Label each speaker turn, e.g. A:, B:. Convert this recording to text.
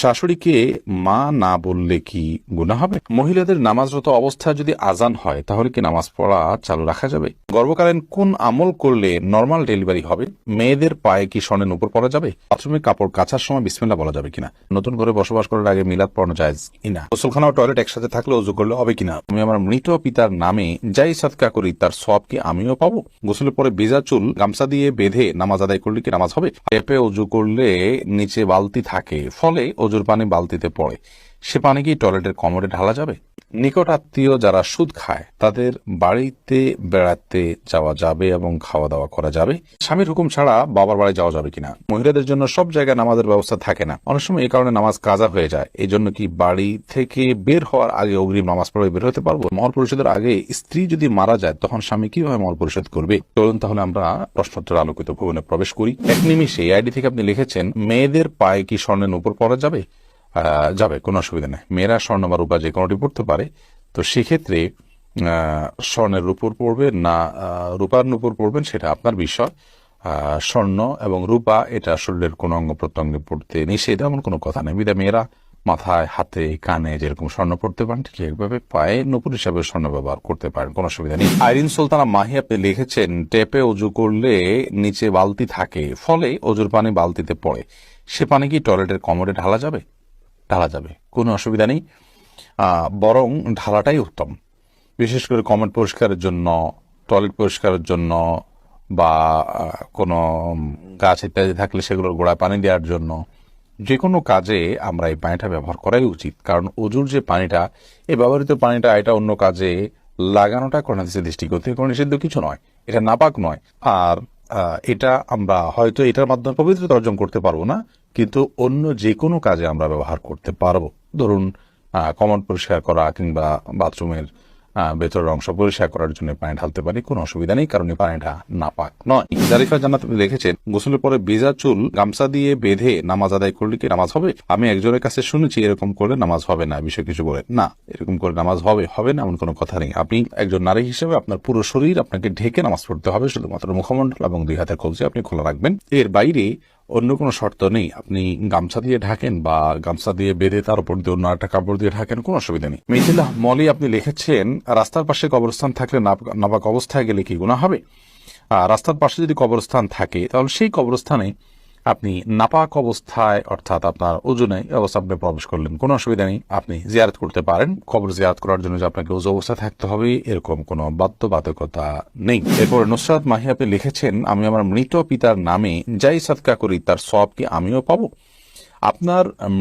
A: শাশুড়িকে মা না বললে কি গুনাহ হবে? মহিলাদের নামাজরত অবস্থায় যদি আজান হয় তাহলে কি নামাজ পড়া চালু রাখা যাবে? গর্ভকালীন কোন আমল করলে নরমাল ডেলিভারি হবে? মেয়েদের পায়ে কি স্বর্ণের নূপুর পরা যাবে? বাথরুমে কাপড় কাচার সময় বিসমিল্লাহ বলা যাবে কিনা? নতুন করে বসবাস করার আগে মিলাদ পড়ানো যায় কিনা? গোসলখানা ও টয়লেট একসাথে থাকলে ওযু করলে হবে কিনা? আমি আমার মৃত পিতার নামে যাই সদকা করি তার সওয়াব কি আমিও পাবো? গোসলের পরে ভেজা চুল গামছা দিয়ে বেঁধে নামাজ আদায় করলে কি নামাজ হবে? টেপে ওযু করলে নিচে বালতি থাকে, ফলে ওযুর পানি বালতিতে পড়ে, সে পানি কি টয়লেটের কমোডে ঢালা যাবে? নিকট আত্মীয় যারা সুদ খায় তাদের বাড়িতে বেড়াতে যাওয়া যাবে এবং খাওয়া দাওয়া করা যাবে? স্বামীর হুকুম ছাড়া বাবার বাড়ি যাওয়া যাবে কিনা? মহিলাদের জন্য সব জায়গায় নামাজের ব্যবস্থা থাকে না, অনেক সময় এই কারণে নামাজ কাজা হয়ে যায়, এই জন্য কি বাড়ি থেকে বের হওয়ার আগে অগ্রিম নামাজ পড়ে বের হতে পারবো? মহল পরিশোধের আগে স্ত্রী যদি মারা যায় তখন স্বামী কিভাবে মহল পরিশোধ করবে? চলুন তাহলে আমরা প্রশ্নোত্তর আলোকিত ভবনে প্রবেশ করি। এক নিমিষে আইডি থেকে আপনি লিখেছেন, মেয়েদের পায়ে কি স্বর্ণের নূপুর পরা যাবে? যাবে, কোনো অসুবিধা নেই। মেয়েরা স্বর্ণ বা রূপা যে কোনোটি পড়তে পারে, তো সেক্ষেত্রে স্বর্ণের রূপুর পড়বেন না রূপার নূপুর পড়বেন সেটা আপনার বিষয়। স্বর্ণ এবং রূপা এটা শরীরের কোনো অঙ্গ প্রত্যঙ্গে পড়তে নিষেধ, এমন কোনো কথা নেই। বিধায় মেয়েরা মাথায়, হাতে, কানে যেরকম স্বর্ণ পড়তে পারেন ঠিক একভাবে পায়ে নূপুর হিসাবে স্বর্ণ ব্যবহার করতে পারেন, কোনো অসুবিধা নেই। আইরিন সুলতানা মাহি আপনি লিখেছেন, টেপে ওযু করলে নিচে বালতি থাকে, ফলে ওযুর পানি বালতিতে পড়ে, সে পানি কি টয়লেটের কমোডে ঢালা যাবে? ঢালা যাবে, কোনো অসুবিধা নেই। বরং ঢালাটাই উত্তম, বিশেষ করে কমেন্ট পরিষ্কারের জন্য, টয়লেট পরিষ্কারের জন্য, বা কোনো গাছ ইত্যাদি থাকলে সেগুলোর গোড়ায় পানি দেওয়ার জন্য, যে কোনো কাজে আমরা এই পানিটা ব্যবহার করাই উচিত। কারণ অজুর যে পানিটা, এই ব্যবহৃত পানিটা এটা অন্য কাজে লাগানোটা কোরআন হাদিসের দৃষ্টিকোণ থেকে কোনো নিষিদ্ধ কিছু নয়, এটা নাপাক নয়। আর এটা আমরা হয়তো এটার মাধ্যমে পবিত্রতা অর্জন করতে পারবো না, কিন্তু অন্য যে কোনো কাজে আমরা ব্যবহার করতে পারবো। ধরুন কমন পরিষ্কার করা কিংবা বাথরুমের ভেতরের অংশ পরিষ্কার করার জন্য পানি ঢালতে পারি, কোনো অসুবিধা নেই, কারণ এই পানিটা নাপাক নয়। জারিফা জান্নাত লিখেছেন, গোসলের পরে ভেজা চুল গামছা দিয়ে বেঁধে নামাজ আদায় করলে কি নামাজ হবে? আমি একজনের কাছে শুনেছি এরকম করলে নামাজ হবে না, বিষয় কিছু বলেন না। এরকম করে নামাজ হবে না এমন কোনো কথা নেই। আপনি একজন নারী হিসেবে আপনার পুরো শরীর আপনাকে ঢেকে নামাজ পড়তে হবে, শুধুমাত্র মুখমণ্ডল এবং 2 হাতের কবজি আপনি খোলা রাখবেন, এর বাইরে অন্য কোনো শর্ত নেই। আপনি গামছা দিয়ে ঢাকেন বা গামছা দিয়ে বেঁধে তার উপর দিয়ে অন্য একটা কাপড় দিয়ে ঢাকেন, কোনো অসুবিধা নেই। মিথিলা মলি আপনি লিখেছেন, রাস্তার পাশে কবরস্থান থাকলে নাপাক অবস্থায় গেলে কি গুনাহ হবে? রাস্তার পাশে যদি কবরস্থান থাকে তাহলে সেই কবরস্থানে আপনি নাপাক অবস্থায়, অর্থাৎ আপনার ওযু নেই অবস্থা আপনি প্রবেশ করলেন, কোনো অসুবিধা নেই, আপনি জিয়ারত করতে পারেন। কবর জিয়ারত করার জন্য যে আপনাকে ওযু অবস্থায় থাকতে হবে এরকম কোনো বাধ্যবাধকতা নেই। এরপর নুসরাত মাহি আপনি লিখেছেন, আমি আমার মৃত পিতার নামে যাই সদকা করি তার সওয়াব কি আমিও পাবো? আপনার